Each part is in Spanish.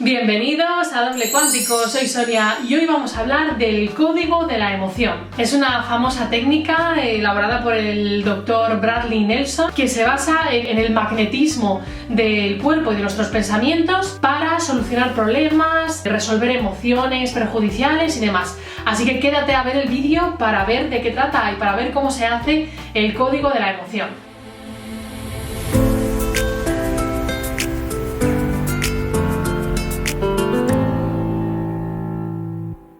Bienvenidos a Doble Cuántico, soy Sonia y hoy vamos a hablar del código de la emoción. Es una famosa técnica elaborada por el Dr. Bradley Nelson que se basa en el magnetismo del cuerpo y de nuestros pensamientos para solucionar problemas, resolver emociones perjudiciales y demás. Así que quédate a ver el vídeo para ver de qué trata y para ver cómo se hace el código de la emoción.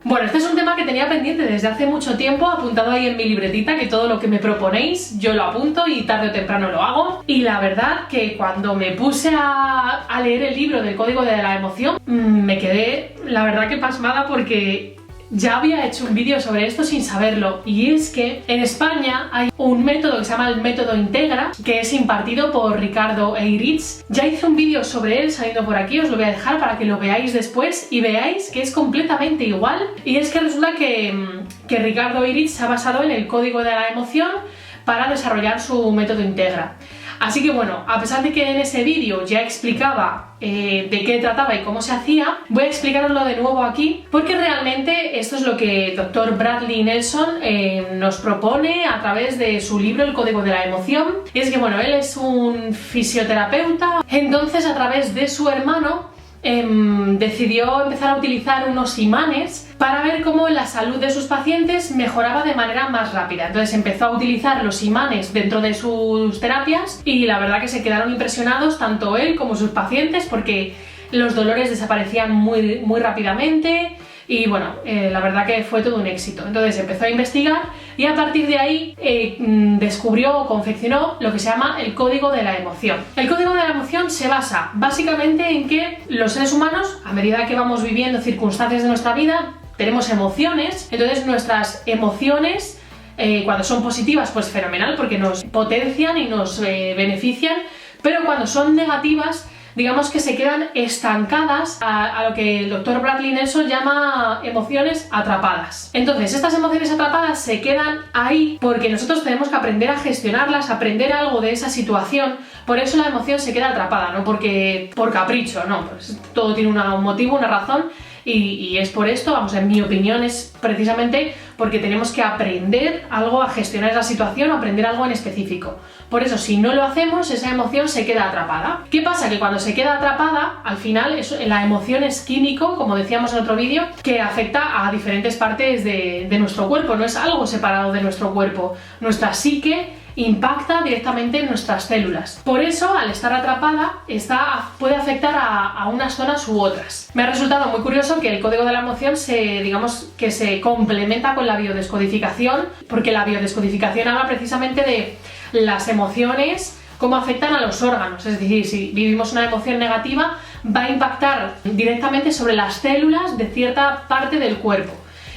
Bueno, este es un tema que tenía pendiente desde hace mucho tiempo, apuntado ahí en mi libretita, que todo lo que me proponéis yo lo apunto y tarde o temprano lo hago. Y la verdad que cuando me puse a leer el libro del código de la emoción, me quedé, la verdad que pasmada porque ya había hecho un vídeo sobre esto sin saberlo, y es que en España hay un método que se llama el método Integra, que es impartido por Ricardo Eiritz. Ya hice un vídeo sobre él saliendo por aquí, os lo voy a dejar para que lo veáis después y veáis que es completamente igual. Y es que resulta que Ricardo Eiritz se ha basado en el código de la emoción para desarrollar su método Integra. Así que bueno, a pesar de que en ese vídeo ya explicaba de qué trataba y cómo se hacía, voy a explicaroslo de nuevo aquí porque realmente esto es lo que el Dr. Bradley Nelson nos propone a través de su libro El Código de la Emoción. Y es que bueno, él es un fisioterapeuta, entonces a través de su hermano decidió empezar a utilizar unos imanes para ver cómo la salud de sus pacientes mejoraba de manera más rápida. Entonces empezó a utilizar los imanes dentro de sus terapias y la verdad que se quedaron impresionados tanto él como sus pacientes porque los dolores desaparecían muy rápidamente. Y bueno, la verdad que fue todo un éxito. Entonces empezó a investigar y a partir de ahí descubrió o confeccionó lo que se llama el código de la emoción. El código de la emoción se basa básicamente en que los seres humanos, a medida que vamos viviendo circunstancias de nuestra vida, tenemos emociones. Entonces nuestras emociones, cuando son positivas, pues fenomenal, porque nos potencian y nos benefician, pero cuando son negativas, digamos que se quedan estancadas a lo que el Dr. Bradley Nelson llama emociones atrapadas. Entonces, estas emociones atrapadas se quedan ahí porque nosotros tenemos que aprender a gestionarlas, aprender algo de esa situación. Por eso la emoción se queda atrapada, no porque por capricho, no, pues todo tiene un motivo, una razón. Y es por esto, vamos, en mi opinión es precisamente porque tenemos que aprender algo a gestionar esa situación, aprender algo en específico. Por eso, si no lo hacemos, esa emoción se queda atrapada. ¿Qué pasa? Que cuando se queda atrapada, al final la emoción es químico, como decíamos en otro vídeo, que afecta a diferentes partes de nuestro cuerpo, no es algo separado de nuestro cuerpo. Nuestra psique impacta directamente en nuestras células. Por eso, al estar atrapada, puede afectar a unas zonas u otras. Me ha resultado muy curioso que el código de la emoción se complementa con la biodescodificación, porque la biodescodificación habla precisamente de las emociones, cómo afectan a los órganos. Es decir, si vivimos una emoción negativa, va a impactar directamente sobre las células de cierta parte del cuerpo.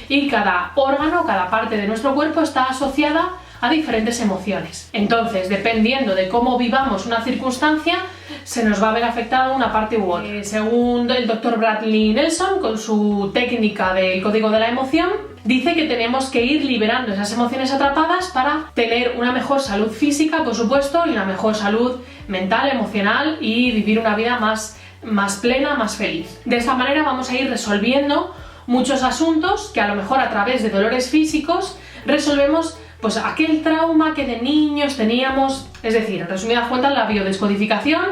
Y cada órgano, cada parte de nuestro cuerpo está asociada a diferentes emociones. Entonces, dependiendo de cómo vivamos una circunstancia, se nos va a ver afectada una parte u otra. Según el Dr. Bradley Nelson, con su técnica del código de la emoción, dice que tenemos que ir liberando esas emociones atrapadas para tener una mejor salud física, por supuesto, y una mejor salud mental, emocional y vivir una vida más plena, más feliz. De esta manera vamos a ir resolviendo muchos asuntos que a lo mejor a través de dolores físicos resolvemos pues aquel trauma que de niños teníamos. Es decir, en resumidas cuentas, la biodescodificación,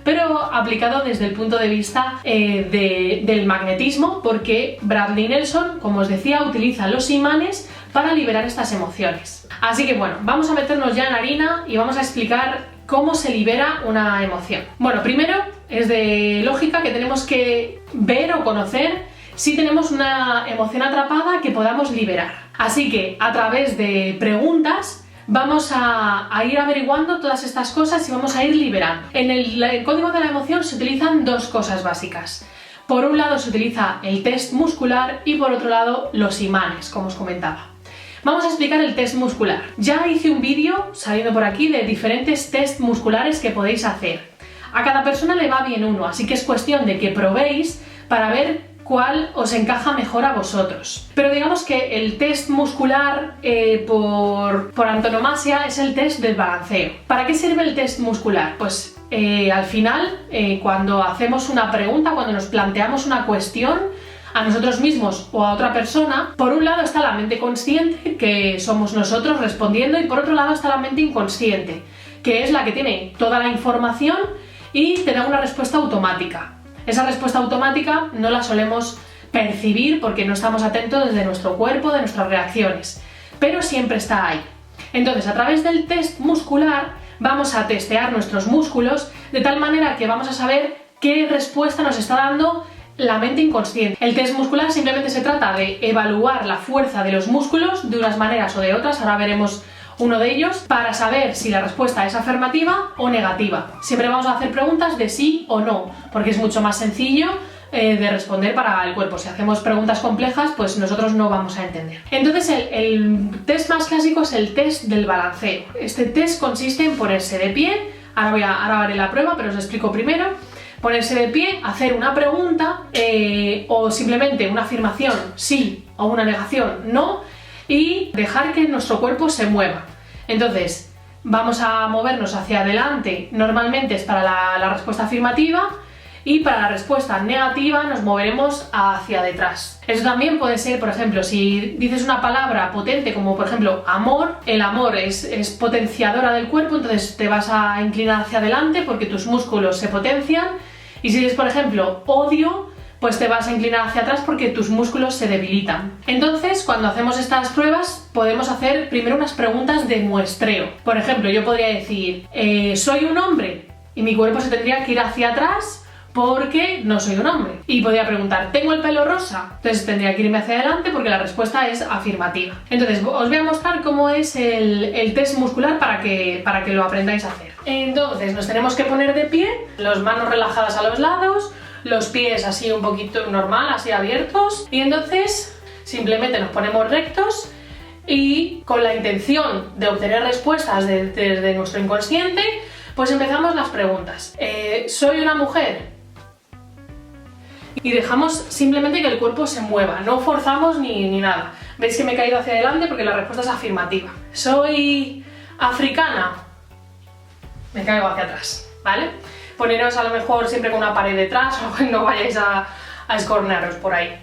pero aplicado desde el punto de vista del magnetismo, porque Bradley Nelson, como os decía, utiliza los imanes para liberar estas emociones. Así que bueno, vamos a meternos ya en harina y vamos a explicar cómo se libera una emoción. Bueno, primero es de lógica que tenemos que ver o conocer si tenemos una emoción atrapada que podamos liberar. Así que a través de preguntas vamos a ir averiguando todas estas cosas y vamos a ir liberando. En el código de la emoción se utilizan dos cosas básicas. Por un lado se utiliza el test muscular y por otro lado los imanes, como os comentaba. Vamos a explicar el test muscular. Ya hice un vídeo saliendo por aquí de diferentes test musculares que podéis hacer. A cada persona le va bien uno, así que es cuestión de que probéis para ver cuál os encaja mejor a vosotros. Pero digamos que el test muscular por antonomasia es el test del balanceo. ¿Para qué sirve el test muscular? Pues al final, cuando hacemos una pregunta, cuando nos planteamos una cuestión a nosotros mismos o a otra persona, por un lado está la mente consciente, que somos nosotros respondiendo, y por otro lado está la mente inconsciente, que es la que tiene toda la información y te da una respuesta automática. Esa respuesta automática no la solemos percibir porque no estamos atentos desde nuestro cuerpo, de nuestras reacciones, pero siempre está ahí. Entonces, a través del test muscular vamos a testear nuestros músculos de tal manera que vamos a saber qué respuesta nos está dando la mente inconsciente. El test muscular simplemente se trata de evaluar la fuerza de los músculos de unas maneras o de otras, ahora veremos uno de ellos, para saber si la respuesta es afirmativa o negativa. Siempre vamos a hacer preguntas de sí o no, porque es mucho más sencillo de responder para el cuerpo. Si hacemos preguntas complejas, pues nosotros no vamos a entender. Entonces el test más clásico es el test del balanceo. Este test consiste en ponerse de pie, ahora haré la prueba, pero os explico primero. Ponerse de pie, hacer una pregunta o simplemente una afirmación sí o una negación no, y dejar que nuestro cuerpo se mueva. Entonces vamos a movernos hacia adelante, normalmente es para la respuesta afirmativa, y para la respuesta negativa nos moveremos hacia detrás. Eso también puede ser, por ejemplo, si dices una palabra potente como por ejemplo amor, el amor es potenciadora del cuerpo, entonces te vas a inclinar hacia adelante porque tus músculos se potencian, y si dices por ejemplo odio, pues te vas a inclinar hacia atrás porque tus músculos se debilitan. Entonces, cuando hacemos estas pruebas, podemos hacer primero unas preguntas de muestreo. Por ejemplo, yo podría decir, ¿soy un hombre? Y mi cuerpo se tendría que ir hacia atrás porque no soy un hombre. Y podría preguntar, ¿tengo el pelo rosa? Entonces tendría que irme hacia adelante porque la respuesta es afirmativa. Entonces, os voy a mostrar cómo es el test muscular para que lo aprendáis a hacer. Entonces, nos tenemos que poner de pie, las manos relajadas a los lados, los pies así un poquito normal, así abiertos, y entonces simplemente nos ponemos rectos y con la intención de obtener respuestas desde nuestro inconsciente, pues empezamos las preguntas. ¿Soy una mujer? Y dejamos simplemente que el cuerpo se mueva, no forzamos ni nada. ¿Veis que me he caído hacia adelante? Porque la respuesta es afirmativa. ¿Soy africana? Me caigo hacia atrás, ¿vale? Poneros a lo mejor siempre con una pared detrás o no vayáis a escornearos por ahí.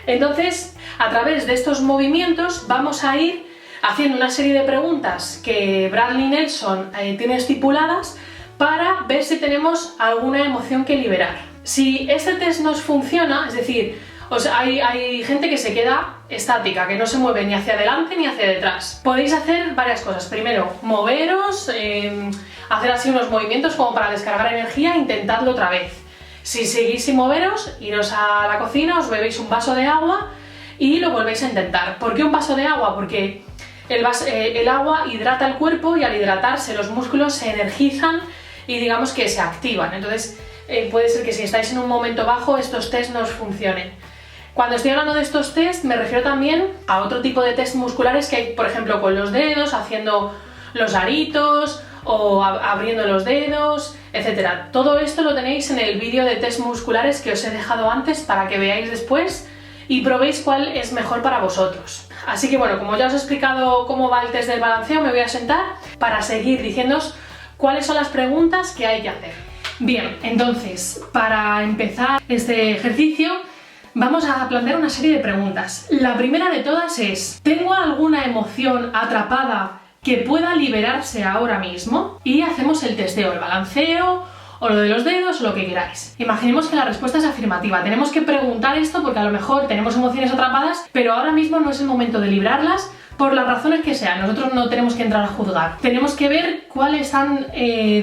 Entonces, a través de estos movimientos vamos a ir haciendo una serie de preguntas que Bradley Nelson tiene estipuladas para ver si tenemos alguna emoción que liberar. Si este test nos funciona, es decir, hay gente que se queda estática, que no se mueve ni hacia adelante ni hacia detrás. Podéis hacer varias cosas. Primero, moveros, hacer así unos movimientos como para descargar energía, intentadlo otra vez. Si seguís sin moveros, iros a la cocina, os bebéis un vaso de agua y lo volvéis a intentar. ¿Por qué un vaso de agua? Porque el agua hidrata el cuerpo y al hidratarse los músculos se energizan y digamos que se activan. Entonces puede ser que si estáis en un momento bajo estos test no os funcionen. Cuando estoy hablando de estos test me refiero también a otro tipo de test musculares que hay, por ejemplo, con los dedos, haciendo los aritos o abriendo los dedos, etc. Todo esto lo tenéis en el vídeo de test musculares que os he dejado antes para que veáis después y probéis cuál es mejor para vosotros. Así que bueno, como ya os he explicado cómo va el test del balanceo, me voy a sentar para seguir diciéndoos cuáles son las preguntas que hay que hacer. Bien, entonces, para empezar este ejercicio, vamos a plantear una serie de preguntas. La primera de todas es, ¿tengo alguna emoción atrapada que pueda liberarse ahora mismo? Y hacemos el testeo, el balanceo, o lo de los dedos, o lo que queráis. Imaginemos que la respuesta es afirmativa. Tenemos que preguntar esto porque a lo mejor tenemos emociones atrapadas, pero ahora mismo no es el momento de librarlas, por las razones que sean. Nosotros no tenemos que entrar a juzgar. Tenemos que ver cuáles están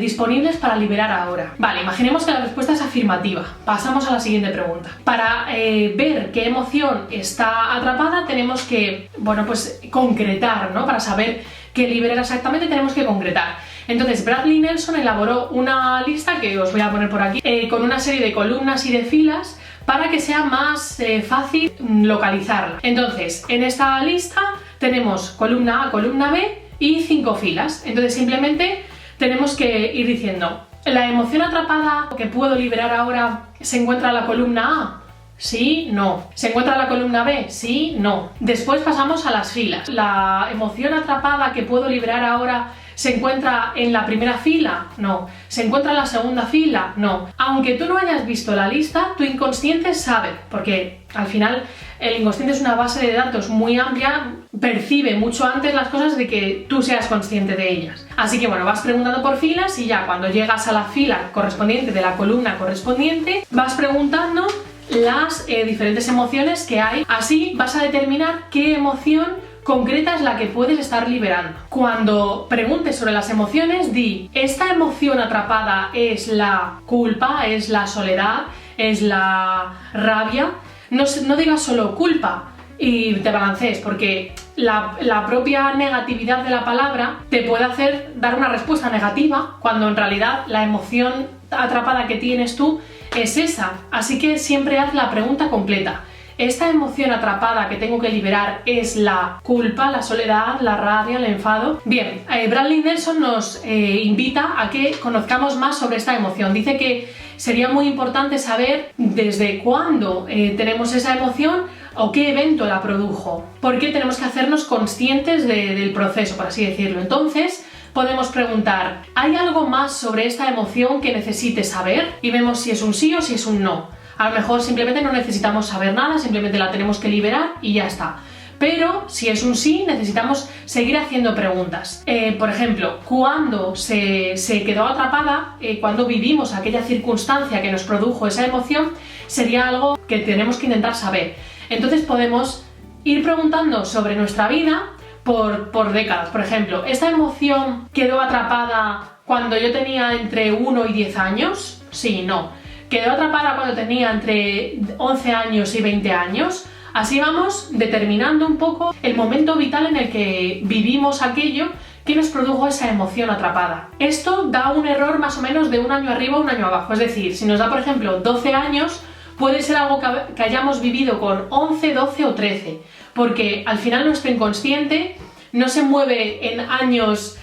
disponibles para liberar ahora. Vale, imaginemos que la respuesta es afirmativa. Pasamos a la siguiente pregunta. Para ver qué emoción está atrapada tenemos que, bueno, pues concretar, ¿no? Para saber qué liberar exactamente tenemos que concretar. Entonces Bradley Nelson elaboró una lista que os voy a poner por aquí con una serie de columnas y de filas para que sea más fácil localizarla. Entonces, en esta lista tenemos columna A, columna B y 5 filas. Entonces simplemente tenemos que ir diciendo, ¿la emoción atrapada que puedo liberar ahora se encuentra en la columna A? Sí, no. ¿Se encuentra en la columna B? Sí, no. Después pasamos a las filas. ¿La emoción atrapada que puedo liberar ahora ¿Se encuentra en la primera fila? No. ¿Se encuentra en la segunda fila? No. Aunque tú no hayas visto la lista, tu inconsciente sabe, porque al final el inconsciente es una base de datos muy amplia, percibe mucho antes las cosas de que tú seas consciente de ellas. Así que bueno, vas preguntando por filas y ya cuando llegas a la fila correspondiente de la columna correspondiente, vas preguntando las diferentes emociones que hay. Así vas a determinar qué emoción concreta es la que puedes estar liberando. Cuando preguntes sobre las emociones, di: ¿esta emoción atrapada es la culpa, es la soledad, es la rabia? No digas solo culpa y te balancees, porque la propia negatividad de la palabra te puede hacer dar una respuesta negativa cuando en realidad la emoción atrapada que tienes tú es esa. Así que siempre haz la pregunta completa. ¿Esta emoción atrapada que tengo que liberar es la culpa, la soledad, la rabia, el enfado? Bien, Bradley Nelson nos invita a que conozcamos más sobre esta emoción. Dice que sería muy importante saber desde cuándo tenemos esa emoción o qué evento la produjo, porque tenemos que hacernos conscientes del proceso, por así decirlo. Entonces, podemos preguntar: ¿hay algo más sobre esta emoción que necesites saber? Y vemos si es un sí o si es un no. A lo mejor simplemente no necesitamos saber nada, simplemente la tenemos que liberar y ya está. Pero si es un sí, necesitamos seguir haciendo preguntas. Por ejemplo, ¿cuándo se quedó atrapada? Cuando vivimos aquella circunstancia que nos produjo esa emoción, sería algo que tenemos que intentar saber. Entonces podemos ir preguntando sobre nuestra vida por décadas. Por ejemplo, ¿esta emoción quedó atrapada cuando yo tenía entre 1 y 10 años? Sí, no. ¿Quedó atrapada cuando tenía entre 11 años y 20 años? Así vamos determinando un poco el momento vital en el que vivimos aquello que nos produjo esa emoción atrapada. Esto da un error más o menos de un año arriba o un año abajo. Es decir, si nos da, por ejemplo, 12 años, puede ser algo que hayamos vivido con 11, 12 o 13. Porque al final nuestro inconsciente no se mueve en años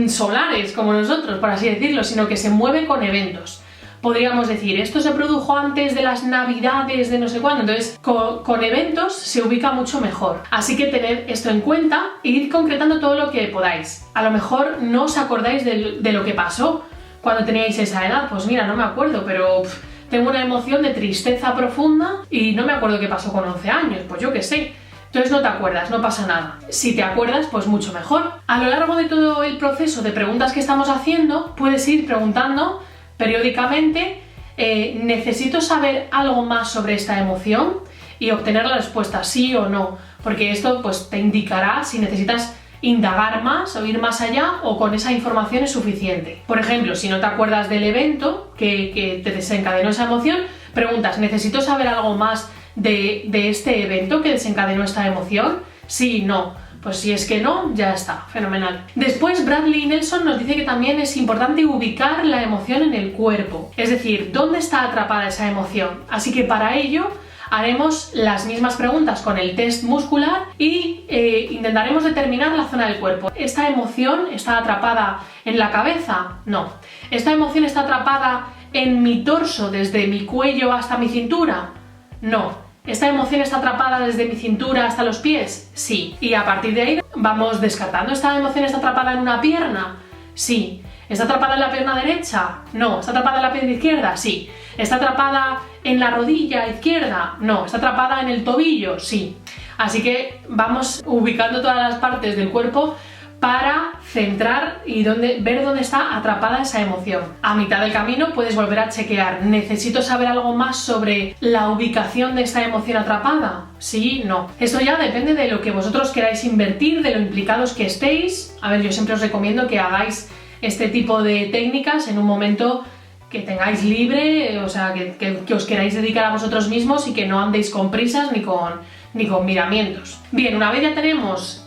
solares como nosotros, por así decirlo, sino que se mueve con eventos. Podríamos decir, esto se produjo antes de las navidades de no sé cuándo, entonces con eventos se ubica mucho mejor. Así que tened esto en cuenta e ir concretando todo lo que podáis. A lo mejor no os acordáis de lo que pasó cuando teníais esa edad, pues mira, no me acuerdo, pero tengo una emoción de tristeza profunda y no me acuerdo qué pasó con 11 años, pues yo qué sé. Entonces no te acuerdas, no pasa nada. Si te acuerdas, pues mucho mejor. A lo largo de todo el proceso de preguntas que estamos haciendo, puedes ir preguntando periódicamente: ¿necesito saber algo más sobre esta emoción? Y obtener la respuesta sí o no, porque esto pues te indicará si necesitas indagar más o ir más allá o con esa información es suficiente. Por ejemplo, si no te acuerdas del evento que te desencadenó esa emoción, preguntas: ¿necesito saber algo más de este evento que desencadenó esta emoción? Sí, no. Pues si es que no, ya está, fenomenal. Después Bradley Nelson nos dice que también es importante ubicar la emoción en el cuerpo, es decir, ¿dónde está atrapada esa emoción? Así que para ello haremos las mismas preguntas con el test muscular y intentaremos determinar la zona del cuerpo. ¿Esta emoción está atrapada en la cabeza? No. ¿Esta emoción está atrapada en mi torso, desde mi cuello hasta mi cintura? No. ¿Esta emoción está atrapada desde mi cintura hasta los pies? Sí. Y a partir de ahí vamos descartando. ¿Esta emoción está atrapada en una pierna? Sí. ¿Está atrapada en la pierna derecha? No. ¿Está atrapada en la pierna izquierda? Sí. ¿Está atrapada en la rodilla izquierda? No. ¿Está atrapada en el tobillo? Sí. Así que vamos ubicando todas las partes del cuerpo para centrar y ver dónde está atrapada esa emoción. A mitad del camino puedes volver a chequear: ¿necesito saber algo más sobre la ubicación de esta emoción atrapada? Sí, no. Esto ya depende de lo que vosotros queráis invertir, de lo implicados que estéis. A ver, yo siempre os recomiendo que hagáis este tipo de técnicas en un momento que tengáis libre, o sea, que os queráis dedicar a vosotros mismos y que no andéis con prisas ni con miramientos. Bien, una vez ya tenemos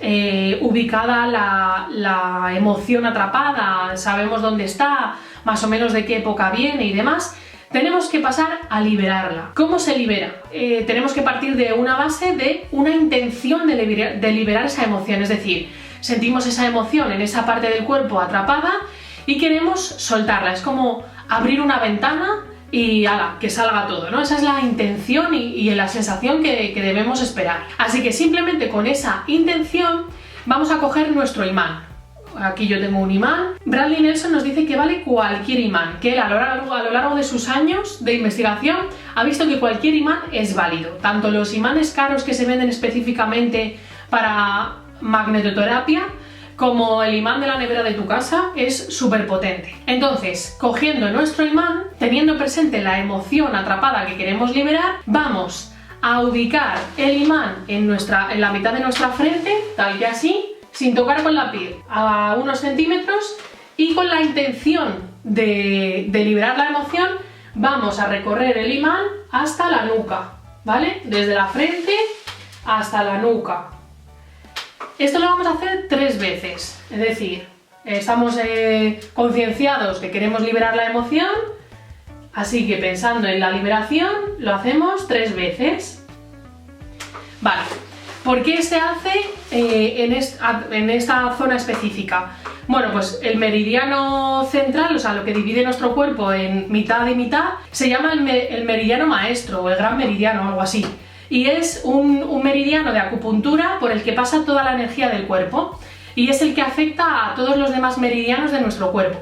ubicada la emoción atrapada, sabemos dónde está, más o menos de qué época viene y demás, tenemos que pasar a liberarla. ¿Cómo se libera? Tenemos que partir de una base de una intención de liberar esa emoción, es decir, sentimos esa emoción en esa parte del cuerpo atrapada y queremos soltarla. Es como abrir una ventana y ¡hala!, que salga todo, ¿no? Esa es la intención y la sensación que debemos esperar. Así que simplemente con esa intención vamos a coger nuestro imán. aquí yo tengo un imán. Bradley Nelson nos dice que vale cualquier imán, que él a lo largo de sus años de investigación ha visto que cualquier imán es válido, tanto los imanes caros que se venden específicamente para magnetoterapia, como el imán de la nevera de tu casa es súper potente. Entonces, cogiendo nuestro imán, teniendo presente la emoción atrapada que queremos liberar, vamos a ubicar el imán en la mitad de nuestra frente, tal que así, sin tocar con la piel, a unos centímetros, y con la intención de liberar la emoción, vamos a recorrer el imán hasta la nuca, ¿vale? Desde la frente hasta la nuca. Esto lo vamos a hacer 3 veces, es decir, estamos concienciados que queremos liberar la emoción, así que pensando en la liberación lo hacemos 3 veces. Vale, ¿por qué se hace en esta zona específica? Bueno, pues el meridiano central, o sea, lo que divide nuestro cuerpo en mitad y mitad, se llama el meridiano maestro o el gran meridiano o algo así. Y es un meridiano de acupuntura por el que pasa toda la energía del cuerpo y es el que afecta a todos los demás meridianos de nuestro cuerpo.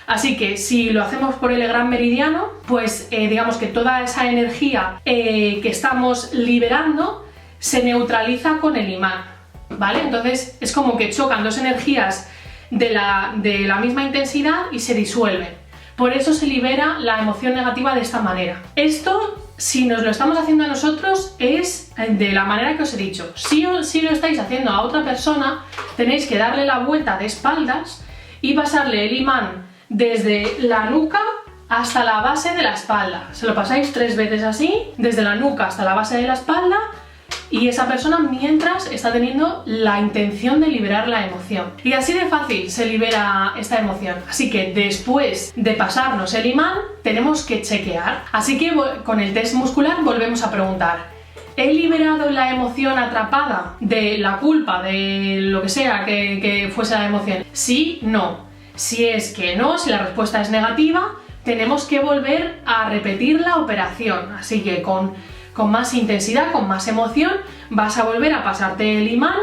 Así que si lo hacemos por el gran meridiano, pues digamos que toda esa energía que estamos liberando se neutraliza con el imán, ¿vale? Entonces es como que chocan dos energías de la misma intensidad y se disuelven. Por eso se libera la emoción negativa de esta manera. Esto, si nos lo estamos haciendo a nosotros, es de la manera que os he dicho. Si lo estáis haciendo a otra persona, tenéis que darle la vuelta de espaldas y pasarle el imán desde la nuca hasta la base de la espalda. Se lo pasáis 3 veces así, desde la nuca hasta la base de la espalda, y esa persona mientras está teniendo la intención de liberar la emoción. Y así de fácil se libera esta emoción. Así que después de pasarnos el imán, tenemos que chequear. Así que con el test muscular volvemos a preguntar: ¿he liberado la emoción atrapada de la culpa, de lo que sea que fuese la emoción? Sí, no. Si es que no, si la respuesta es negativa, tenemos que volver a repetir la operación. Así que con más intensidad, con más emoción, vas a volver a pasarte el imán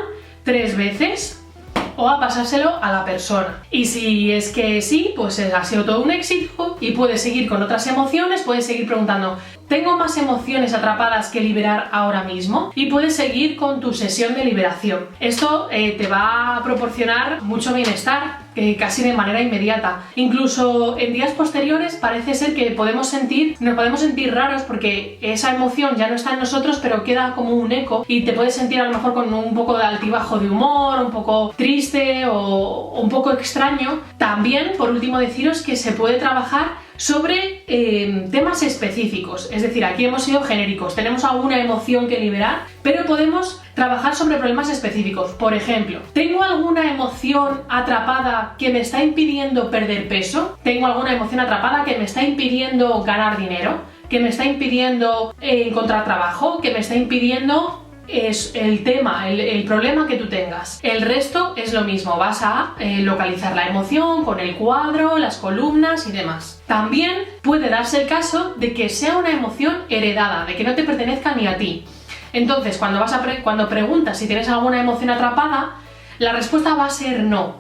3 veces o a pasárselo a la persona. Y si es que sí, pues ha sido todo un éxito y puedes seguir con otras emociones, puedes seguir preguntando: ¿tengo más emociones atrapadas que liberar ahora mismo? Y puedes seguir con tu sesión de liberación. Esto te va a proporcionar mucho bienestar, casi de manera inmediata. Incluso en días posteriores parece ser que nos podemos sentir raros porque esa emoción ya no está en nosotros, pero queda como un eco y te puedes sentir a lo mejor con un poco de altibajo de humor, un poco triste o un poco extraño. También, por último, deciros que se puede trabajar sobre temas específicos, es decir, aquí hemos sido genéricos, tenemos alguna emoción que liberar, pero podemos trabajar sobre problemas específicos. Por ejemplo, ¿tengo alguna emoción atrapada que me está impidiendo perder peso? ¿Tengo alguna emoción atrapada que me está impidiendo ganar dinero? ¿Que me está impidiendo encontrar trabajo? ¿Que me está impidiendo es el tema, el problema que tú tengas? El resto es lo mismo, vas a localizar la emoción con el cuadro, las columnas y demás. También puede darse el caso de que sea una emoción heredada, de que no te pertenezca ni a ti. Entonces, cuando preguntas si tienes alguna emoción atrapada, la respuesta va a ser no.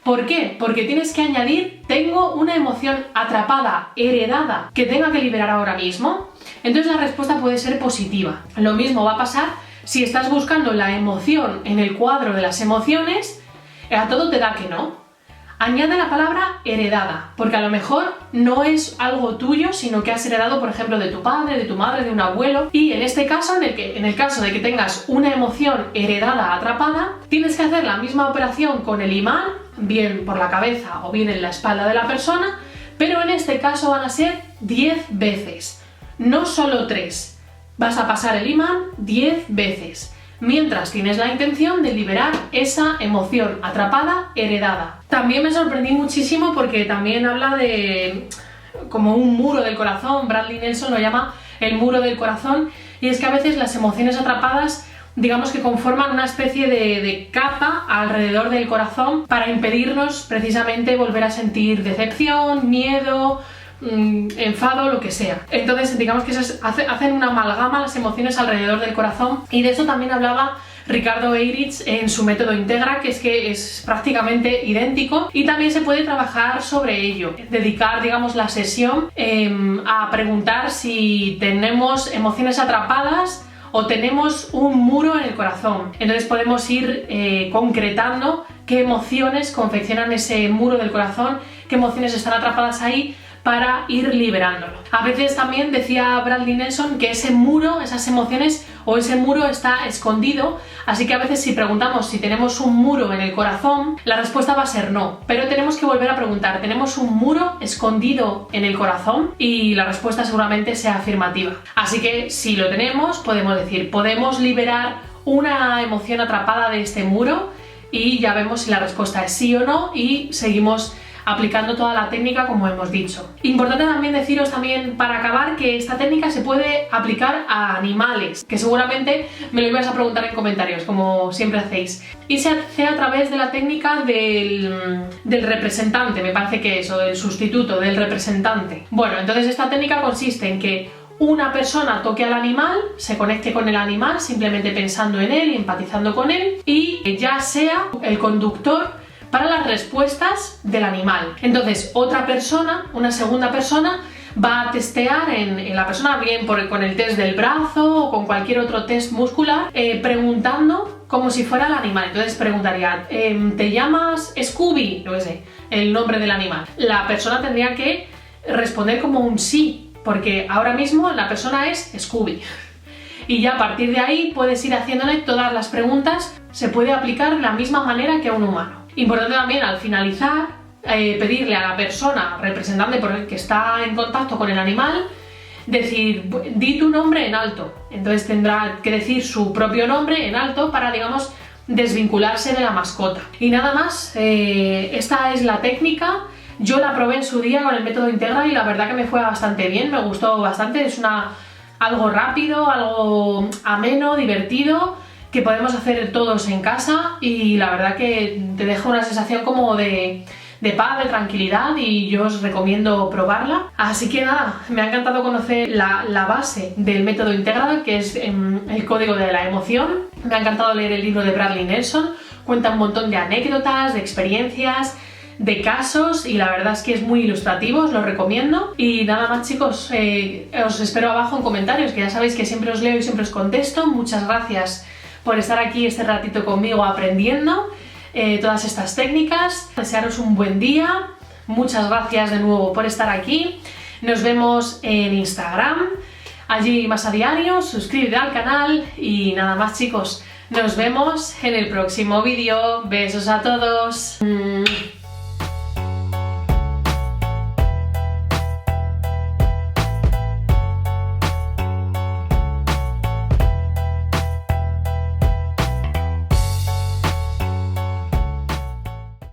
¿Por qué? Porque tienes que añadir: tengo una emoción atrapada, heredada, que tenga que liberar ahora mismo. Entonces la respuesta puede ser positiva. Lo mismo va a pasar si estás buscando la emoción en el cuadro de las emociones, a todo te da que no. Añade la palabra heredada, porque a lo mejor no es algo tuyo, sino que has heredado, por ejemplo, de tu padre, de tu madre, de un abuelo. Y en este caso, en el caso de que tengas una emoción heredada atrapada, tienes que hacer la misma operación con el imán, bien por la cabeza o bien en la espalda de la persona, pero en este caso van a ser 10 veces, no solo 3. Vas a pasar el imán 10 veces, mientras tienes la intención de liberar esa emoción atrapada, heredada. También me sorprendí muchísimo porque también habla de como un muro del corazón. Bradley Nelson lo llama el muro del corazón, y es que a veces las emociones atrapadas, digamos que conforman una especie de capa alrededor del corazón para impedirnos precisamente volver a sentir decepción, miedo, enfado, lo que sea. Entonces digamos que hacen una amalgama las emociones alrededor del corazón, y de eso también hablaba Ricardo Eiritz en su método Integra, que es prácticamente idéntico, y también se puede trabajar sobre ello, dedicar, digamos, la sesión a preguntar si tenemos emociones atrapadas o tenemos un muro en el corazón. Entonces podemos ir concretando qué emociones confeccionan ese muro del corazón, qué emociones están atrapadas ahí, para ir liberándolo. A veces también decía Bradley Nelson que ese muro, esas emociones o ese muro está escondido, así que a veces si preguntamos si tenemos un muro en el corazón, la respuesta va a ser no, pero tenemos que volver a preguntar, ¿tenemos un muro escondido en el corazón? Y la respuesta seguramente sea afirmativa. Así que si lo tenemos, podemos decir, podemos liberar una emoción atrapada de este muro, y ya vemos si la respuesta es sí o no, y seguimos aplicando toda la técnica como hemos dicho. Importante también deciros también para acabar que esta técnica se puede aplicar a animales, que seguramente me lo ibas a preguntar en comentarios, como siempre hacéis. Y se hace a través de la técnica del representante, me parece que es, o del sustituto, del representante. Bueno, entonces esta técnica consiste en que una persona toque al animal, se conecte con el animal simplemente pensando en él y empatizando con él, y ya sea el conductor para las respuestas del animal. Entonces otra persona, una segunda persona, va a testear en la persona, bien con el test del brazo o con cualquier otro test muscular, preguntando como si fuera el animal. Entonces preguntaría, ¿te llamas Scooby? Yo qué sé, el nombre del animal. La persona tendría que responder como un sí, porque ahora mismo la persona es Scooby. Y ya a partir de ahí puedes ir haciéndole todas las preguntas, se puede aplicar de la misma manera que a un humano. Importante también al finalizar pedirle a la persona representante por el que está en contacto con el animal, decir, di tu nombre en alto. Entonces tendrá que decir su propio nombre en alto para, digamos, desvincularse de la mascota. Y nada más, esta es la técnica. Yo la probé en su día con el método Integra y la verdad que me fue bastante bien, me gustó bastante. Es algo rápido, algo ameno, divertido, que podemos hacer todos en casa, y la verdad que te deja una sensación como de paz, de tranquilidad, y yo os recomiendo probarla. Así que nada, me ha encantado conocer la base del método Integra, que es el código de la emoción. Me ha encantado leer el libro de Bradley Nelson, cuenta un montón de anécdotas, de experiencias, de casos, y la verdad es que es muy ilustrativo, os lo recomiendo. Y nada más, chicos, os espero abajo en comentarios, que ya sabéis que siempre os leo y siempre os contesto. Muchas gracias por estar aquí este ratito conmigo aprendiendo todas estas técnicas. Desearos un buen día, muchas gracias de nuevo por estar aquí. Nos vemos en Instagram, allí más a diario. Suscríbete al canal y nada más, chicos, nos vemos en el próximo vídeo. Besos a todos.